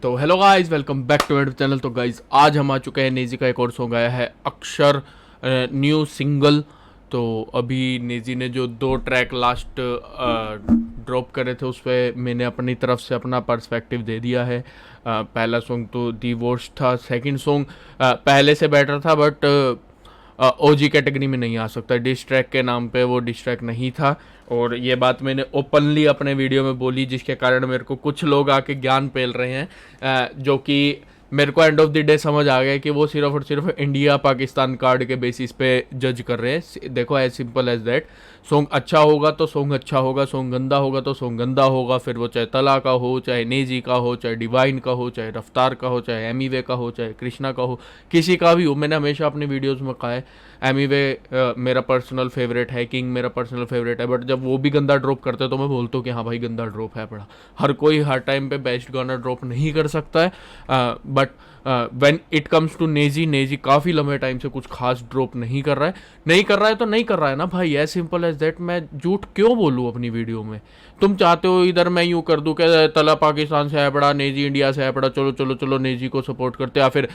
तो hello guys, welcome back to मेरे channel. तो गाइस आज हम आ चुके हैं, नेजी का एक और सॉन्ग आया है अक्षर, न्यू सिंगल। तो अभी नेजी ने जो 2 ट्रैक लास्ट ड्रॉप करे थे उस पर मैंने अपनी तरफ से अपना पर्सपेक्टिव दे दिया है। पहला सॉन्ग तो डिवोर्स था, सेकंड सॉन्ग पहले से बेटर था बट ओजी कैटेगरी में नहीं आ सकता। डिस ट्रैक के नाम पे वो डिस ट्रैक नहीं था और ये बात मैंने ओपनली अपने वीडियो में बोली, जिसके कारण मेरे को कुछ लोग आके ज्ञान पेल रहे हैं, जो कि मेरे को एंड ऑफ द डे समझ आ गया कि वो सिर्फ और सिर्फ इंडिया पाकिस्तान कार्ड के बेसिस पे जज कर रहे हैं। देखो, as simple as that. Song अच्छा होगा तो सॉन्ग अच्छा होगा, सॉन्ग गंदा होगा तो सॉन्ग गंदा होगा। फिर वो चाहे तला का हो, चाहे नेजी का हो, चाहे डिवाइन का हो, चाहे रफ्तार का हो, चाहे एमीवे का हो, चाहे कृष्णा का हो, किसी का भी हो। मैंने हमेशा अपनी वीडियोस में कहा है एमीवे मेरा पर्सनल फेवरेट है, किंग मेरा पर्सनल फेवरेट है, बट जब वो भी गंदा ड्रॉप करते हैं तो मैं बोलता हूँ कि हाँ भाई गंदा ड्रॉप है बड़ा। हर कोई हर टाइम पे बेस्ट गाना ड्रॉप नहीं कर सकता है, but when it comes to Naezy, Naezy काफ़ी लंबे टाइम से कुछ खास ड्रॉप नहीं कर रहा है। नहीं कर रहा है तो नहीं कर रहा है ना भाई, एज सिंपल एज दैट। मैं झूठ क्यों बोलूँ अपनी वीडियो में? तुम चाहते हो इधर मैं यूँ कर दूँ कि तला पाकिस्तान से है पड़ा, नेजी इंडिया से है पड़ा, चलो चलो चलो नेजी को सपोर्ट करते, या फिर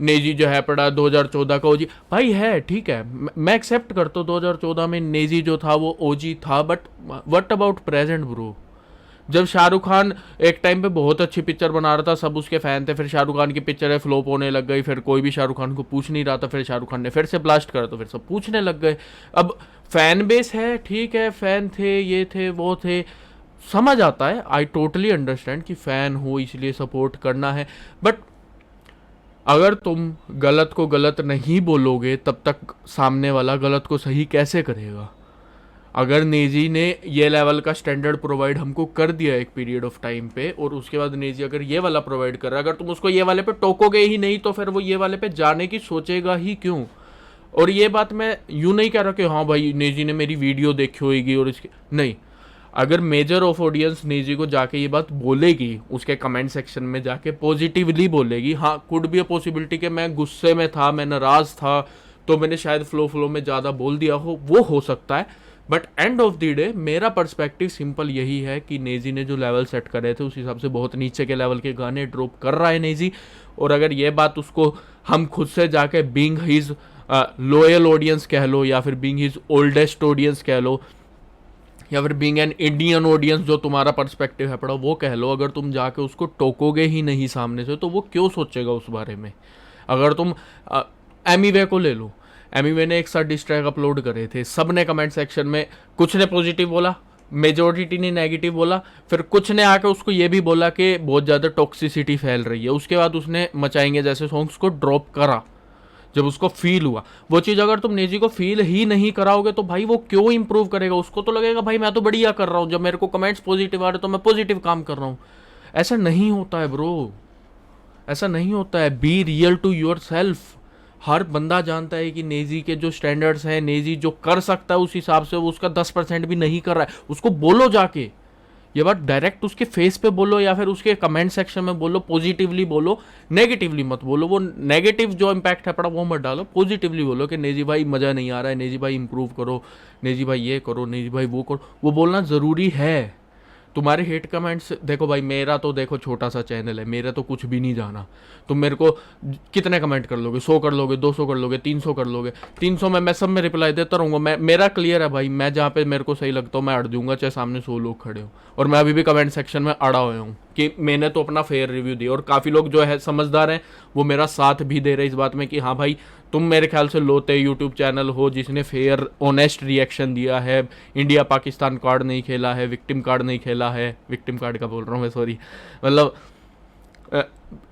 नेजी जो है पड़ा 2014 का ओजी भाई है, ठीक है, मैं एक्सेप्ट करता हूँ 2014 में नेजी जो था वो ओजी था, but what about present bro? जब शाहरुख खान एक टाइम पे बहुत अच्छी पिक्चर बना रहा था, सब उसके फैन थे, फिर शाहरुख खान की पिक्चरें फ्लॉप होने लग गई, फिर कोई भी शाहरुख खान को पूछ नहीं रहा था, फिर शाहरुख खान ने फिर से ब्लास्ट करा तो फिर सब पूछने लग गए। अब फैन बेस है, ठीक है, फैन थे, ये थे, वो थे, समझ आता है, आई टोटली अंडरस्टैंड कि फैन हो इसलिए सपोर्ट करना है, बट अगर तुम गलत को गलत नहीं बोलोगे तब तक सामने वाला गलत को सही कैसे करेगा? अगर नेजी ने ये लेवल का स्टैंडर्ड प्रोवाइड हमको कर दिया एक पीरियड ऑफ टाइम पे, और उसके बाद नेजी अगर ये वाला प्रोवाइड कर रहा है, अगर तुम उसको ये वाले पे टोकोगे ही नहीं तो फिर वो ये वाले पे जाने की सोचेगा ही क्यों? और ये बात मैं यूं नहीं कह रहा कि हाँ भाई नेजी ने मेरी वीडियो देखी होगी और इसके नहीं। अगर मेजर ऑफ ऑडियंस नेजी को जाके ये बात बोलेगी, उसके कमेंट सेक्शन में जाके पॉजिटिवली बोलेगी, हाँ कुड बी अ पॉसिबिलिटी कि मैं गुस्से में था, मैं नाराज था तो मैंने शायद फ्लो में ज़्यादा बोल दिया वो हो सकता है। But end of the day मेरा पर्सपेक्टिव सिंपल यही है कि नेजी ने जो लेवल सेट करे थे उस हिसाब से बहुत नीचे के लेवल के गाने ड्रॉप कर रहा है नेजी। और अगर ये बात उसको हम खुद से जाके बीइंग हिज लॉयल ऑडियंस कह लो, या फिर बीइंग हिज ओल्डेस्ट ऑडियंस कह लो, या फिर बीइंग एन इंडियन ऑडियंस जो तुम्हारा पर्सपेक्टिव है पड़ा वो कह लो, अगर तुम जाके उसको टोकोगे ही नहीं सामने से तो वो क्यों सोचेगा उस बारे में? अगर तुम एमीवे को ले लो, एमीवे ने एक साथ डिस ट्रैक अपलोड करे थे, सब ने कमेंट सेक्शन में कुछ ने पॉजिटिव बोला, मेजोरिटी ने नेगेटिव बोला, फिर कुछ ने आके उसको ये भी बोला कि बहुत ज़्यादा टॉक्सिसिटी फैल रही है। उसके बाद उसने मचाएंगे जैसे सॉन्ग्स को ड्रॉप करा जब उसको फील हुआ। वो चीज़ अगर तुम नेजी को फील ही नहीं कराओगे तो भाई वो क्यों इंप्रूव करेगा? उसको तो लगेगा भाई मैं तो बढ़िया कर रहा हूँ, जब मेरे को कमेंट्स पॉजिटिव आ रहे तो मैं पॉजिटिव काम कर रहा हूँ। ऐसा नहीं होता है ब्रो, ऐसा नहीं होता है। Be real to yourself. हर बंदा जानता है कि नेजी के जो स्टैंडर्ड्स हैं, नेजी जो कर सकता है उस हिसाब से वो उसका 10% भी नहीं कर रहा है। उसको बोलो जाके, ये बात डायरेक्ट उसके फेस पे बोलो या फिर उसके कमेंट सेक्शन में बोलो, पॉजिटिवली बोलो, नेगेटिवली मत बोलो। वो नेगेटिव जो इम्पैक्ट है पड़ा वो मत डालो, पॉजिटिवली बोलो कि नेजी भाई मज़ा नहीं आ रहा है, नेजी भाई इंप्रूव करो, नेजी भाई ये करो, नेजी भाई वो करो। वो बोलना ज़रूरी है। तुम्हारे हेट कमेंट्स देखो भाई, मेरा तो देखो छोटा सा चैनल है, मेरा तो कुछ भी नहीं जाना। तुम मेरे को कितने कमेंट कर लोगे? 100 कर लोगे, 200 कर लोगे, 300 कर लोगे। 300 में मैं सब में रिप्लाई देता रहूँगा। मेरा क्लियर है भाई, मैं जहाँ पे मेरे को सही लगता हूँ मैं अड़ दूंगा, चाहे सामने 100 लोग खड़े हो। और मैं अभी भी कमेंट सेक्शन में अड़ा हुआ हूँ कि मैंने तो अपना फेयर रिव्यू दिया, और काफ़ी लोग जो है समझदार हैं वो मेरा साथ भी दे रहे इस बात में कि हाँ भाई तुम मेरे ख्याल से लोते यूट्यूब चैनल हो जिसने फेयर ऑनेस्ट रिएक्शन दिया है, इंडिया पाकिस्तान कार्ड नहीं खेला है, विक्टिम कार्ड नहीं खेला है, विक्टिम कार्ड का बोल रहा हूँ मैं, सॉरी, मतलब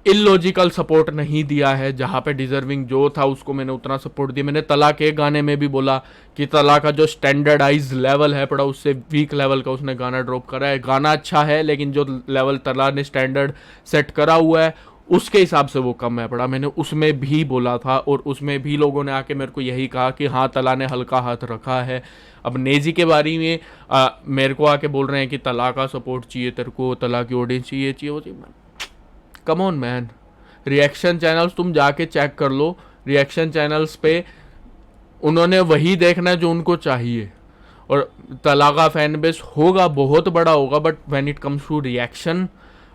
इलॉजिकल सपोर्ट नहीं दिया है। जहाँ पे डिजर्विंग जो था उसको मैंने उतना सपोर्ट दिया। मैंने तला के गाने में भी बोला कि तला का जो स्टैंडर्डाइज लेवल है पड़ा उससे वीक लेवल का उसने गाना ड्रॉप करा है। गाना अच्छा है लेकिन जो लेवल तला ने स्टैंडर्ड सेट करा हुआ है उसके हिसाब से वो कम है पड़ा। मैंने उसमें भी बोला था और उसमें भी लोगों ने आके मेरे को यही कहा कि हाँ तला ने हल्का हाथ रखा है। अब नेजी के बारे में मेरे को आके बोल रहे हैं कि तला का सपोर्ट चाहिए तेरे को, तला की ऑडियंस चाहिए वो चाहिए। Come on man, reaction channels तुम जाके चेक कर लो, रिएक्शन चैनल्स पे उन्होंने वही देखना है जो उनको चाहिए। और तला का फैन बेस होगा, बहुत बड़ा होगा, but when it comes to reaction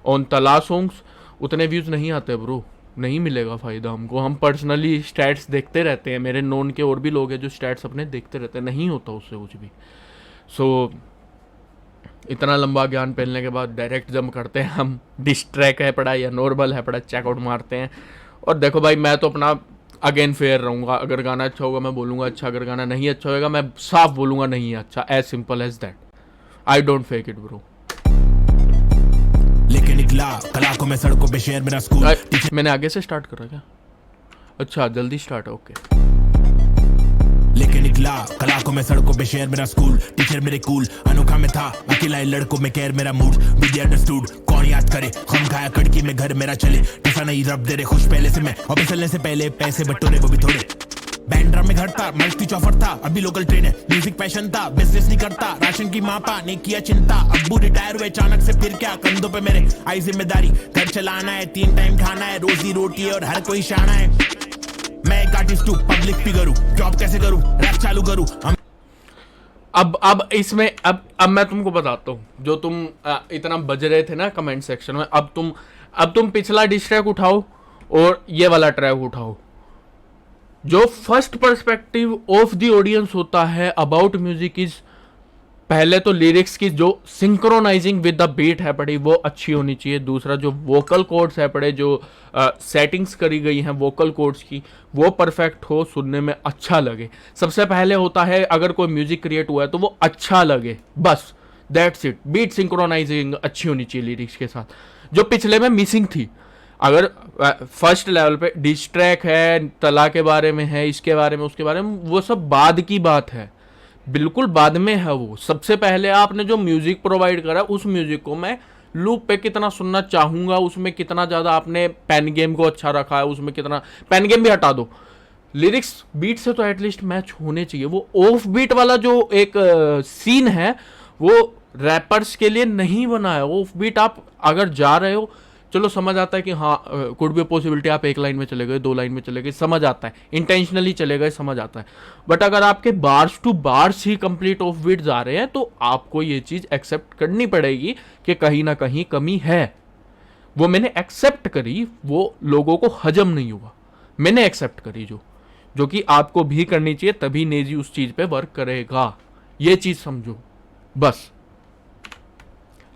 on तला सॉन्ग्स उतने व्यूज़ नहीं आते ब्रो, नहीं मिलेगा फ़ायदा हमको। हम पर्सनली स्टैट्स देखते रहते हैं, मेरे नोन के और भी लोग हैं जो स्टैट्स अपने देखते रहते हैं, नहीं होता उससे कुछ भी। सो इतना लंबा ज्ञान फैलने के बाद डायरेक्ट जम करते हैं हम, डिस ट्रैक है पड़ा या नॉर्मल है पड़ा, चेकआउट मारते हैं। और देखो भाई, मैं तो अपना अगेन फेयर रहूँगा, अगर गाना अच्छा होगा मैं बोलूँगा अच्छा, अगर गाना नहीं अच्छा होगा मैं साफ बोलूँगा नहीं है अच्छा, as simple as that. I don't fake it bro. लेके निकला कला को मैं सड़कों पे शेर मेरा स्कूल। मैंने आगे से स्टार्ट करा क्या? अच्छा जल्दी स्टार्ट है, ओके। लेके निकला कला को मैं सड़कों पे शेर मेरा स्कूल। टीचर मेरे कूल अनोखा में था, अकेला लड़कों में केयर मेरा मूड। विद्या अंडरस्टूड कौन याद करे, हम खाया कड़की में घर मेरा चले। टिफा नहीं रब दे रहे खुश पहले से मैं, और फिसलने से पहले पैसे बटोरे वो भी थोड़े। बैंड ड्रम में घर था, मल्टी चौफर था, अभी लोकल ट्रेन है। म्यूजिक पैशन था, बिजनेस नहीं करता, राशन की मापा ने किया चिंता। अब्बू रिटायर हुए अचानक से, फिर क्या कंधों पे मेरे आई जिम्मेदारी। घर चलाना है, 3 टाइम खाना है, रोजी रोटी है और हर कोई शाना है। मैं एक आर्टिस्ट हूँ, पब्लिक फिगर हूँ, जॉब कैसे करूँ, रैप चालू करूँ। अब इसमें अब मैं तुमको बताता हूँ, जो तुम इतना बज रहे थे ना कमेंट सेक्शन में, अब तुम पिछला डिस ट्रैक उठाओ और ये वाला ट्रैक उठाओ। जो first perspective of the audience होता है अबाउट म्यूजिक इज, पहले तो लिरिक्स की जो सिंक्रोनाइजिंग विद द बीट है पड़ी वो अच्छी होनी चाहिए। दूसरा जो वोकल कोड्स है पड़े, जो सेटिंग्स करी गई हैं वोकल कोड्स की, वो परफेक्ट हो, सुनने में अच्छा लगे। सबसे पहले होता है अगर कोई म्यूजिक क्रिएट हुआ है तो वो अच्छा लगे, बस दैट्स इट। बीट सिंक्रोनाइजिंग अच्छी होनी चाहिए लिरिक्स के साथ, जो पिछले में मिसिंग थी। अगर फर्स्ट लेवल पे डिस ट्रैक है, तला के बारे में है, इसके बारे में, उसके बारे में, वो सब बाद की बात है, बिल्कुल बाद में है वो। सबसे पहले आपने जो म्यूजिक प्रोवाइड करा, उस म्यूजिक को मैं लूप पे कितना सुनना चाहूंगा, उसमें कितना ज़्यादा आपने पेन गेम को अच्छा रखा है, उसमें कितना, पेन गेम भी हटा दो, लिरिक्स बीट से तो एटलीस्ट मैच होने चाहिए। वो ऑफ बीट वाला जो एक सीन है वो रैपर्स के लिए नहीं बना है। ऑफ बीट आप अगर जा रहे हो, चलो समझ आता है कि हाँ कुड बी पॉसिबिलिटी आप 1 लाइन में चले गए, 2 लाइन में चले गए, समझ आता है, इंटेंशनली चले गए, समझ आता है। बट अगर आपके बार्स टू बार्स ही कंप्लीट ऑफ बीट जा रहे हैं तो आपको ये चीज एक्सेप्ट करनी पड़ेगी कि कहीं ना कहीं कमी है। वो मैंने एक्सेप्ट करी, वो लोगों को हजम नहीं हुआ, मैंने एक्सेप्ट करी, जो कि आपको भी करनी चाहिए, तभी नेजी उस चीज पे वर्क करेगा। ये चीज समझो बस।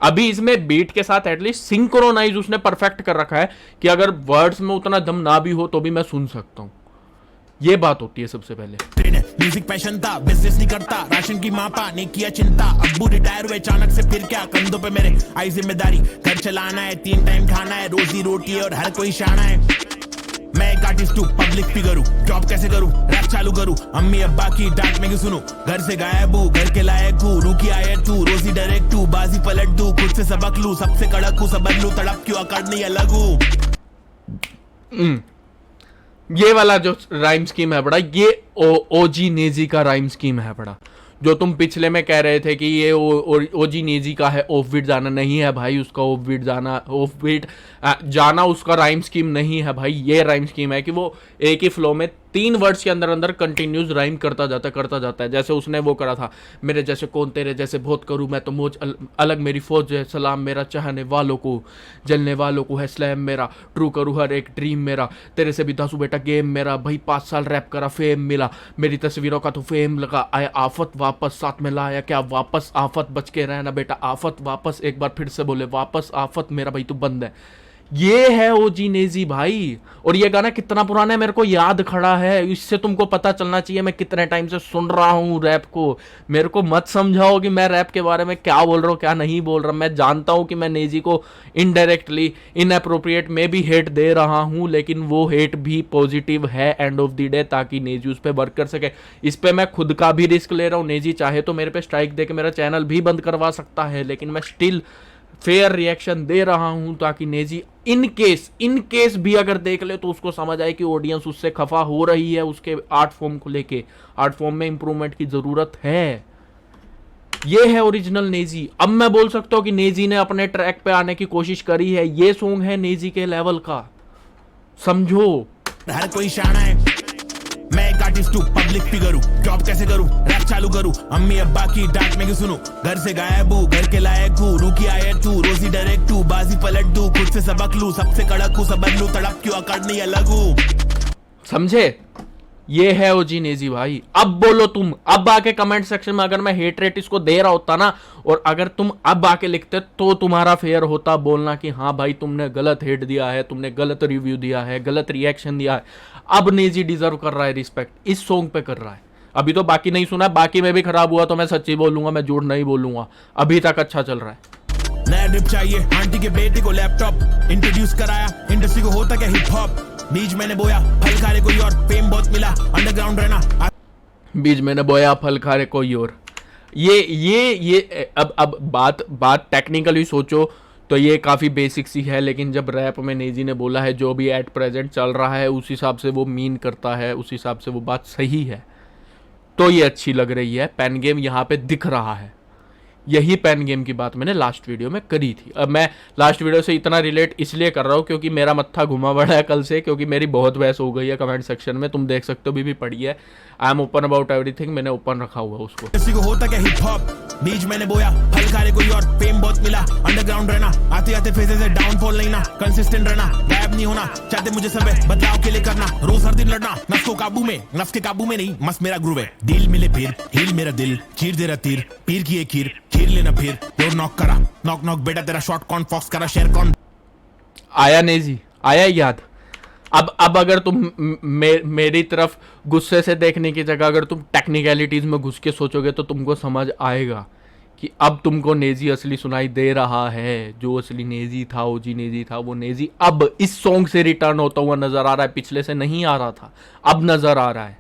अभी इसमें बीट के साथ एटलीस्ट सिंक्रोनाइज उसने परफेक्ट कर रखा है कि अगर वर्ड्स में उतना दम ना भी हो तो भी मैं सुन सकता हूं। ये बात होती है सबसे पहले। म्यूजिक पैशन था, बिजनेस नहीं करता, राशन की मापा ने किया चिंता। अब्बू रिटायर हुए अचानक से, फिर क्या कंधों पे मेरे आई जिम्मेदारी। घर चलाना है, 3 टाइम खाना है, रोजी रोटी है और हर कोई शाना है। मैं एक आर्टिस्ट हूँ, पब्लिक फिगर हूँ, जॉब कैसे करूँ, रैप चालू करूँ। अम्मी अब्बा की डांट में क्यों सुनूं, घर से गायब हूँ, घर के लायक हूँ, रूकी आए तू, रोजी डायरेक्ट हूँ, बाजी पलट दूं, खुद से सबक लूं, सबसे कड़क हूँ, सबक लूं, तड़प क्यों अकड़ नहीं अलग हूँ। ये वाला जो राइम स्कीम है बड़ा, ये ओजी नेजी का राइम स्कीम है बड़ा। जो तुम पिछले में कह रहे थे कि ये ओजी नेजी का है ऑफ बीट जाना, नहीं है भाई उसका ऑफ बीट जाना उसका राइम स्कीम नहीं है भाई। ये राइम स्कीम है कि वो एक ही फ्लो में 3 वर्ड्स के अंदर अंदर कंटिन्यूस राइम करता जाता है। जैसे उसने वो करा था, मेरे जैसे कौन तेरे जैसे बहुत करूँ मैं तो मौज अलग मेरी फौज है, सलाम मेरा चाहने वालों को, जलने वालों को है स्लैम मेरा, ट्रू करूँ हर एक ड्रीम मेरा, तेरे से भी दासू बेटा गेम मेरा, भाई 5 साल रैप करा फेम मिला, मेरी तस्वीरों का तो फेम लगा, आया आफत वापस साथ में लाया क्या वापस, आफत बच के रहना बेटा आफत वापस, एक बार फिर से बोले वापस आफत मेरा भाई तू बंद है। ये है ओजी नेजी भाई। और ये गाना कितना पुराना है मेरे को याद खड़ा है, इससे तुमको पता चलना चाहिए मैं कितने टाइम से सुन रहा हूँ रैप को। मेरे को मत समझाओ कि मैं रैप के बारे में क्या बोल रहा हूँ क्या नहीं बोल रहा। मैं जानता हूँ कि मैं नेजी को इनडायरेक्टली इनअप्रोप्रिएट में भी हेट दे रहा हूँ, लेकिन वो हेट भी पॉजिटिव है एंड ऑफ द डे, ताकि नेजी उस पर वर्क कर सके। इस पर मैं खुद का भी रिस्क ले रहा हूँ। नेजी चाहे तो मेरे पे स्ट्राइक दे के मेरा चैनल भी बंद करवा सकता है, लेकिन मैं स्टिल फेयर रिएक्शन दे रहा हूं ताकि नेजी इन केस भी अगर देख ले तो उसको समझ आए कि ऑडियंस उससे खफा हो रही है, उसके आर्ट फॉर्म को लेके, आर्ट फॉर्म में इंप्रूवमेंट की जरूरत है। ये है ओरिजिनल नेजी। अब मैं बोल सकता हूं कि नेजी ने अपने ट्रैक पे आने की कोशिश करी है, ये सॉन्ग है नेजी के लेवल का, समझो। हर कोई शाना है, मैं एक आर्टिस्ट हूँ, पब्लिक फिगर हूँ, जॉब कैसे करूँ, रैप चालू करूँ, अम्मी अब्बा की डांट में क्यों सुनूं, घर से गायब हूँ, घर के लायक हूँ, रूकी आयत हूँ, रोजी डायरेक्ट हूँ, बाजी पलट दूं, खुद से सबक लूं, सबसे कड़क हूँ, सब बदलूं, तड़प क्यों अकड़ नहीं अलग हूँ। समझे? ये है ओजी नेजी भाई। अब बोलो तुम, अब आके कमेंट सेक्शन में अगर मैं हेट रेट इसको दे रहा होता ना, और अगर तुम अब आके लिखते तो तुम्हारा फेयर होता बोलना कि हाँ भाई तुमने गलत हेट दिया है, तुमने गलत रिव्यू दिया है, गलत रिएक्शन दिया है। अब नेजी डिजर्व कर रहा है रिस्पेक्ट, इस सॉन्ग पे कर रहा है। अभी तो बाकी नहीं सुना, बाकी में भी खराब हुआ तो मैं सच्ची बोलूंगा, मैं झूठ नहीं बोलूंगा। अभी तक अच्छा चल रहा है। नया ड्रिप चाहिए, आंटी के बेटे को लैपटॉप इंट्रोड्यूस कराया, इंडस्ट्री को होता क्या हिप हॉप, बीज मैंने बोया फल खा रहे कोई और, फेम बहुत मिला, अंडरग्राउंड रहना, बीज मैंने बोया फल खा रहे कोई और। ये अब बात टेक्निकली सोचो तो ये काफ़ी बेसिक सी है, लेकिन जब रैप में नेजी ने बोला है जो भी एट प्रेजेंट चल रहा है उस हिसाब से वो मीन करता है, उस हिसाब से वो बात सही है, तो ये अच्छी लग रही है। पेन गेम यहाँ पे दिख रहा है। यही पेन गेम की बात मैंने लास्ट वीडियो में करी थी। अब मैं लास्ट वीडियो से इतना रिलेट इसलिए कर रहा हूँ क्योंकि मेरा मत्था घुमा पड़ा है कल से, क्योंकि मेरी बहुत बहस हो गई है कमेंट सेक्शन में, तुम देख सकते हो भी पड़ी है। I am open about everything, मैंने ओपन रखा हुआ उसको। इंडस्ट्री को होता क्या हिप हॉप, बीज मैंने बोया फल खा रहे कोई और, फेम बहुत मिला, अंडरग्राउंड रहना, आते आते फेजेस से डाउनफॉल नहीं ना, कंसिस्टेंट रहना, गायब नहीं होना, चाहते मुझे सब है बदलाव के लिए करना, रोज हर दिन लड़ना, नफ्स को काबू में, नफ्स के काबू में नहीं, मस्त मेरा ग्रूव है, डील मिले फिर हील मेरा दिल, चीर दे रहा तीर, पीर की एक खीर, खीर लेना फिर, डोर नॉक करा, नॉक नॉक बेटा तेरा शॉट कौन फॉक्स करा, शेयर कौन आया नेजी, आया याद। अब अगर तुम मेरी तरफ गुस्से से देखने की जगह अगर तुम टेक्निकलिटीज में घुस के सोचोगे तो तुमको समझ आएगा कि अब तुमको नेजी असली सुनाई दे रहा है। जो असली नेजी था, ओजी नेजी था, वो नेजी अब इस सॉन्ग से रिटर्न होता हुआ नजर आ रहा है। पिछले से नहीं आ रहा था, अब नजर आ रहा है।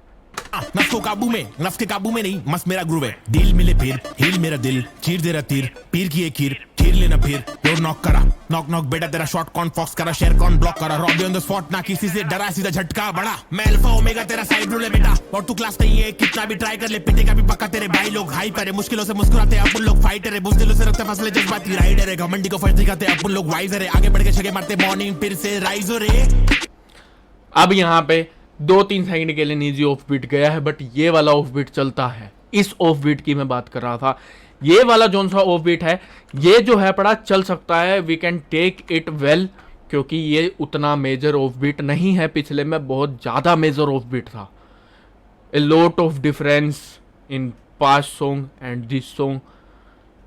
नफ्स को काबू में, नफ्स के काबू में नहीं, मस्त मेरा ग्रूव है, डील मिले फिर हील मेरा दिल, चीर दे रहा तीर, पीर की एक खीर, खीर लेना फिर, डोर नॉक करा, नॉक नॉक बेटा तेरा शॉट कौन फॉक्स करा, शेयर कौन ब्लॉक करा, रॉबी ऑन द स्पॉट ना किसी से डरा, सीधा झटका बड़ा, मैं अल्फा ओमेगा तेरा साइड रूल है बेटा, और तू क्लास नहीं है, कितना भी ट्राई कर ले पिटेगा भी पक्का, तेरे भाई लोग हाई करे, मुश्किलों से मुस्कुराते अपन लोग फाइटर है, बुज़दिलों से रखते फसले जज्बाती राइडर है, घमंडी को फर्ज दिखाते अपन लोग वाइजर है, आगे बढ़ के छगे मारते मॉर्निंग फिर से राइज हो रे। अब यहाँ पे 2-3 सेकंड के लिए निजी ऑफ बीट गया है, बट ये वाला ऑफ बीट चलता है। इस ऑफ बीट की मैं बात कर रहा था। ये वाला जोन सा ऑफ बीट है, ये जो है पड़ा चल सकता है, we can take it well, क्योंकि ये उतना मेजर ऑफ बीट नहीं है। पिछले में बहुत ज़्यादा मेजर ऑफ बीट था। A lot of difference in past song and this song,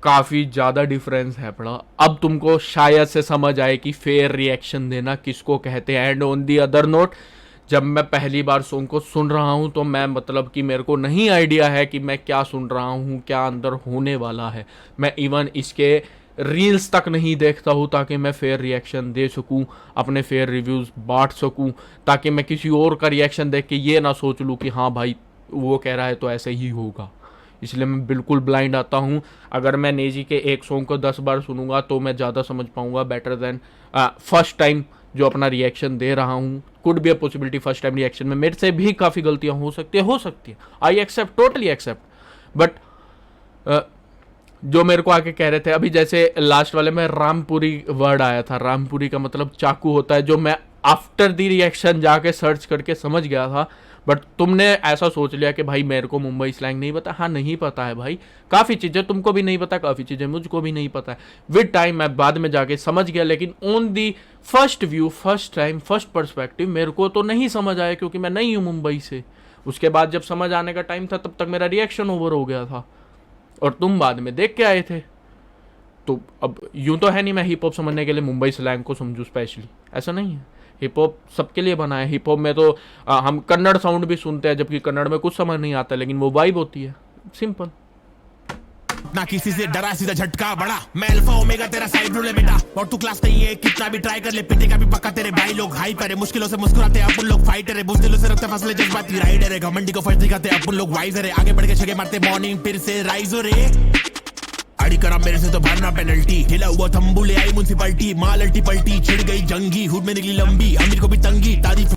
काफ़ी ज़्यादा डिफरेंस है पड़ा। अब तुमको शायद से समझ आए कि फेयर रिएक्शन देना किसको कहते हैं। And on the other note, जब मैं पहली बार सॉन्ग को सुन रहा हूँ तो मैं मतलब कि मेरे को नहीं आइडिया है कि मैं क्या सुन रहा हूँ, क्या अंदर होने वाला है। मैं इवन इसके रील्स तक नहीं देखता हूँ ताकि मैं फेयर रिएक्शन दे सकूँ, अपने फेयर रिव्यूज़ बांट सकूँ, ताकि मैं किसी और का रिएक्शन देख के ये ना सोच लूँ कि हाँ भाई वो कह रहा है तो ऐसे ही होगा। इसलिए मैं बिल्कुल ब्लाइंड आता हूँ। अगर मैं नेजी के एक सॉन्ग को 10 बार सुनूंगा तो मैं ज़्यादा समझ पाऊँगा, बेटर देन फर्स्ट टाइम जो अपना रिएक्शन दे रहा हूँ। Could be a possibility first time reaction में मेरे से भी काफ़ी गलतियाँ हो सकती है। I accept, totally accept. But जो मेरे को आके कह रहे थे अभी, जैसे लास्ट वाले में रामपुरी वर्ड आया था, रामपुरी का मतलब चाकू होता है, जो मैं आफ्टर दी रिएक्शन जाके सर्च करके समझ गया था। बट तुमने ऐसा सोच लिया कि भाई मेरे को मुंबई स्लैंग नहीं पता। हाँ नहीं पता है भाई, काफ़ी चीज़ें तुमको भी नहीं पता, काफ़ी चीज़ें मुझको भी नहीं पता है। विद टाइम मैं बाद में जाके समझ गया, लेकिन on the first view, first time, first perspective मेरे को तो नहीं समझ आया, क्योंकि मैं नहीं हूँ मुंबई से। उसके बाद जब समझ आने का टाइम था तब तक मेरा रिएक्शन ओवर हो गया था और तुम बाद में देख के आए थे। तो अब यूँ तो है नहीं मैं हिप हॉप समझने के लिए मुंबई स्लैंग को समझूँ स्पेशली, ऐसा नहीं है। हिप हॉप सबके लिए बना है। हिप हॉप में तो हम कन्नड़ साउंड भी सुनते हैं, जबकि कन्नड़ में कुछ समझ नहीं आता, लेकिन वो वाइब होती है। सिंपल। ना किसी से डरा, सीधा झटका बड़ा, मैं अल्फा ओमेगा तेरा साइड रूल है बेटा, और तू क्लास नहीं है, कितना भी ट्राई कर ले पिटेगा भी पक्का, तेरे भाई लोग हाई करे, मुश्किलों से मुस्कुराते अपन लोग फाइटर है, बुज़दिलों से रखते फसले जज्बाती राइडर है, घमंडी को फर्ज दिखाते अपन लोग वाइजर है, आगे बढ़ के छगे मारते मॉर्निंग फिर से राइज हो रे। अड़ी करा मेरे से तो भरना पेनल्टी, हिला हुआ थंबू ले आई म्युनिसिपैलिटी, माल अल्टी पल्टी, छिड़ गई जंगी, हुड में निकली लंबी, अमीर को भी तंगी, तारीफ।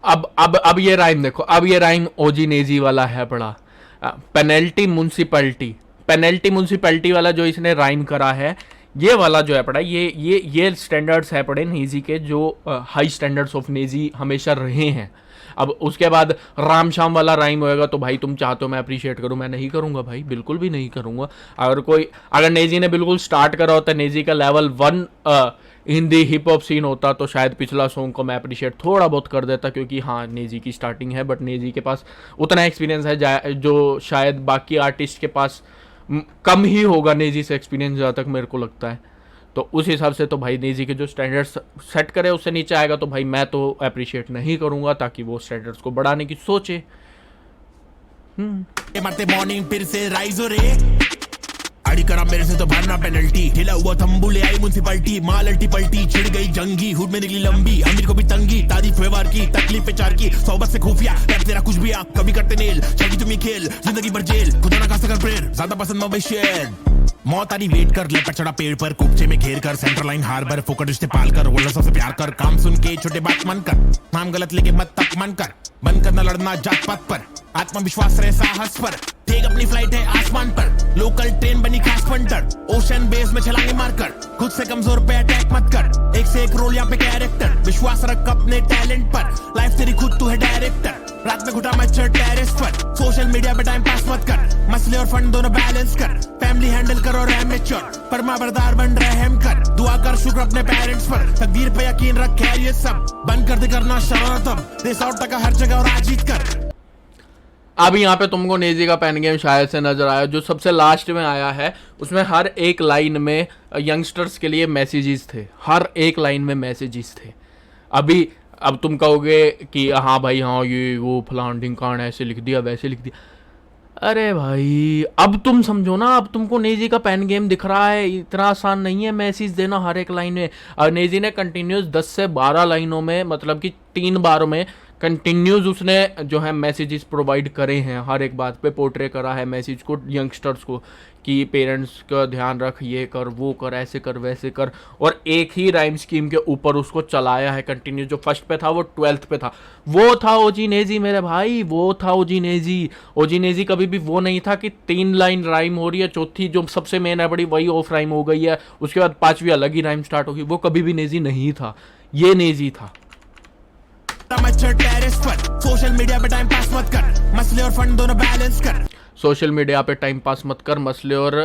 अब ये राइम देखो, अब ये राइम ओजी नेजी वाला है बड़ा। पेनल्टी म्युनिसिपैलिटी, पेनल्टी म्युनिसिपैलिटी वाला जो इसने राइम करा है, ये वाला जो है पड़ा ये स्टैंडर्ड्स है पड़े नेजी के, जो हाई स्टैंडर्ड्स ऑफ नेजी हमेशा रहे हैं। अब उसके बाद राम शाम वाला राइम होएगा तो भाई तुम चाहते हो मैं अप्रिशिएट करूं, मैं नहीं करूंगा भाई, बिल्कुल भी नहीं करूंगा। अगर नेजी ने बिल्कुल स्टार्ट करा होता, नेजी का level 1 Hindi hip hop scene होता, तो शायद पिछला सॉन्ग को मैं अप्रिशिएट थोड़ा बहुत कर देता, क्योंकि हाँ नेजी की स्टार्टिंग है, बट नेजी के पास उतना एक्सपीरियंस है जो शायद बाकी आर्टिस्ट के पास कम ही होगा नेजी से एक्सपीरियंस, जहाँ तक मेरे को लगता है। तो उस हिसाब से तो भाई नेजी के जो स्टैंडर्ड्स सेट करे उससे नीचे आएगा तो भाई मैं तो अप्रिशिएट नहीं करूंगा, ताकि वो स्टैंडर्ड्स को बढ़ाने की सोचे। मॉर्निंग फिर से राइज हो रे, अड़ी करा मेरे से तो भरना पेनल्टी, हिला हुआ थंबू ले आई म्युनिसिपैलिटी, माल अल्टी पल्टी छिड़ गई जंगी, हुड में निकली लंबी, अमीर को भी तंगी, तारीफ व्यवहार की तकलीफ पे चार की, सोबत से खुफिया कर तेरा कुछ भी आंख कभी करते नेल, चली तुम्हें खेल जिंदगी भर जेल, खुदा ना खासा कर प्रेयर, ज्यादा पसंद नो शेयर, मौत आनी वेट कर, लेपर चढ़ा पेड़ पर, कुपचे में घेर कर, सेंट्रल लाइन हार्बर, फोकट रिश्ते पाल कर, वल्ला सबसे प्यार कर, काम सुन के छोटे बात मन कर, नाम गलत लेके मत तक मन कर, बंद करना लड़ना जात पात पर, आत्मविश्वास रहे साहस पर, तेग अपनी फ्लाइट है आसमान पर, लोकल ट्रेन बनी खास फंटर, ओशन बेस में छलांगे मारकर, खुद से कमजोर पे अटैक मत कर, एक से एक रोल यहाँ पे कैरेक्टर, विश्वास रख अपने टैलेंट पर, लाइफ तेरी खुद तू है डायरेक्टर, रात में घुटा मच्छर टेरेस पर, सोशल मीडिया पे टाइम पास मत कर, मसले और फंड दोनों बैलेंस कर, फैमिली हैंडल करो और एमेच्योर, परमा बरदार बन रहम कर, दुआ कर शुक्र अपने पेरेंट्स पर, तकदीर पे यकीन रख, खैर ये सब बंद कर दे करना शरारत, अब देश आउट तक हर जगह और आज जीत कर। अब यहाँ पे तुमको नेजी का पेन गेम शायद से नजर आया, जो सबसे लास्ट में आया है, उसमें हर एक लाइन में यंगस्टर्स के लिए मैसेजेस थे, हर एक लाइन में मैसेजेस थे। अब तुम कहोगे कि हाँ भाई हाँ ये वो फलान ढिंकान ऐसे लिख दिया वैसे लिख दिया, अरे भाई अब तुम समझो ना, अब तुमको नेजी का पेन गेम दिख रहा है, इतना आसान नहीं है मैसेज देना हर एक लाइन में। और नेजी ने कंटिन्यूस 10 से 12 लाइनों में, मतलब कि 3 बार में कंटिन्यूस उसने जो है मैसेजेस प्रोवाइड करे हैं, हर एक बात पे पोर्ट्रे करा है मैसेज को यंगस्टर्स को, कि पेरेंट्स का ध्यान रख, ये कर वो कर ऐसे कर वैसे कर, और एक ही राइम स्कीम के ऊपर उसको चलाया है कंटिन्यू। जो फर्स्ट पे था वो 12th पे था, वो था ओजी नेजी मेरे भाई, वो था ओजी नेजी। ओजी नेजी कभी भी वो नहीं था कि 3 लाइन राइम हो रही है, चौथी जो सबसे मेन है बड़ी वही ऑफ राइम हो गई है, उसके बाद 5वीं अलग ही राइम स्टार्ट होगी, वो कभी भी नेजी नहीं था, ये नेजी था। मच्छर टेरेस पर, सोशल मीडिया पे टाइम पास मत कर, मसले और फंड दोनों बैलेंस कर, सोशल मीडिया पे टाइम पास मत कर, मसले और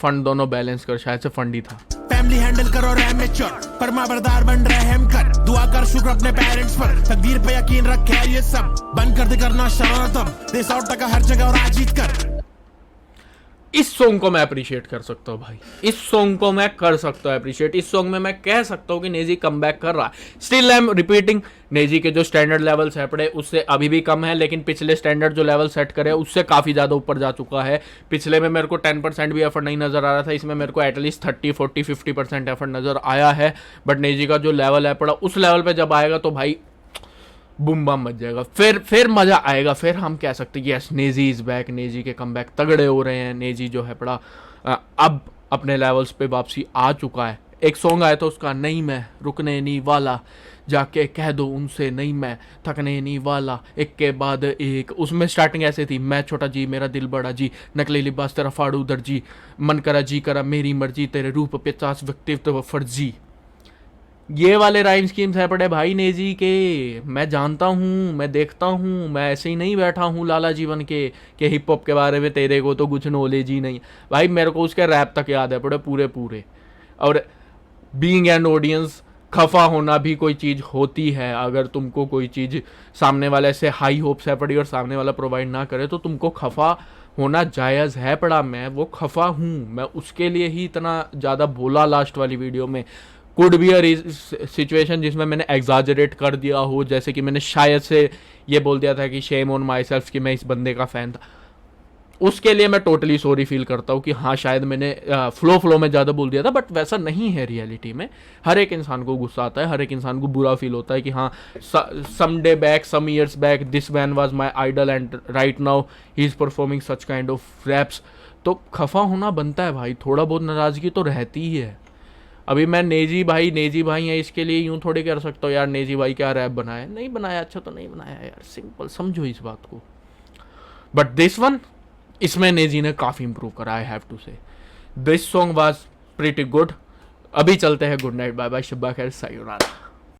फंड दोनों बैलेंस कर, शायद से फंड ही था। फैमिली हैंडल करो और एमेच्योर, परमा बरदार बन रहम कर, दुआ कर शुक्र अपने पेरेंट्स पर, तकदीर पे यकीन रख, खैर ये सब बंद कर दे करना शरारत, अब देश आउट तक हर जगह और आज जीत कर। इस सॉन्ग को मैं अप्रिशिएट कर सकता हूँ भाई, इस सॉन्ग को मैं कर सकता हूँ अप्रिशिएट। इस सॉन्ग में मैं कह सकता हूँ कि नेजी कम बैक कर रहा है। Still I am repeating, Naezy के जो स्टैंडर्ड लेवल सेट पड़े उससे अभी भी कम है, लेकिन पिछले स्टैंडर्ड जो लेवल सेट करे उससे काफ़ी ज़्यादा ऊपर जा चुका है। पिछले में मेरे को 10% भी एफर्ट नहीं नज़र आ रहा था, इसमें मेरे को एटलीस्ट 30, 40, 50% एफर्ट नज़र आया है। बट नेजी का जो लेवल है पड़ा, उस लेवल पर जब आएगा तो भाई बूम बम मच जाएगा, फिर मजा आएगा, फिर हम कह सकते हैं yes Naezy is back, Naezy के कमबैक तगड़े हो रहे हैं, नेजी जो है पड़ा अब अपने लेवल्स पे वापसी आ चुका है। एक सॉन्ग आया था उसका, नहीं मैं रुकने नहीं वाला, जाके कह दो उनसे नहीं मैं थकने नहीं वाला, एक के बाद एक। उसमें स्टार्टिंग ऐसे थी, मैं छोटा जी मेरा दिल बड़ा जी, नकली लिबास तेरा फाड़ू दर्जी, मन करा जी करा मेरी मर्जी, तेरे रूप पे 50 व्यक्तित्व फर्जी। ये वाले राइम स्कीम्स है पड़े भाई नेजी के, मैं जानता हूँ, मैं देखता हूँ, मैं ऐसे ही नहीं बैठा हूँ लाला जीवन के कि हिप हॉप के बारे में तेरे को तो कुछ नॉलेज ही नहीं। भाई मेरे को उसके रैप तक याद है पड़े पूरे। और बीइंग एन ऑडियंस, खफा होना भी कोई चीज़ होती है। अगर तुमको कोई चीज़ सामने वाले से हाई होप्स है पड़ी और सामने वाला प्रोवाइड ना करे तो तुमको खफा होना जायज़ है पड़ा। मैं वो खफा हूँ, मैं उसके लिए ही इतना ज़्यादा बोला लास्ट वाली वीडियो में। कुड बी अ सिचुएशन जिसमें मैंने एग्जाजरेट कर दिया हो, जैसे कि मैंने शायद से ये बोल दिया था कि शेम ऑन माई सेल्फ कि मैं इस बंदे का फ़ैन था, उसके लिए मैं टोटली सॉरी फील करता हूँ कि हाँ शायद मैंने फ्लो में ज़्यादा बोल दिया था। बट वैसा नहीं है रियलिटी में। हर एक इंसान को गुस्सा आता है, हर एक इंसान को बुरा फील होता है कि हाँ some day back, some years back this man was my idol and right now he is performing such kind of raps. तो खफा होना बनता है भाई, थोड़ा बहुत नाराज़गी तो रहती ही है। अभी मैं नेजी भाई है इसके लिए यूं थोड़ी कर सकता हूँ यार नेजी भाई क्या रैप बनाया, नहीं बनाया, अच्छा तो नहीं बनाया यार, सिंपल समझो इस बात को। बट दिस वन, इसमें नेजी ने काफ़ी इंप्रूव करा, आई हैव टू से this song was pretty good. अभी चलते हैं, गुड नाइट, बाय बाय, शब्बा खैर, सायोनारा।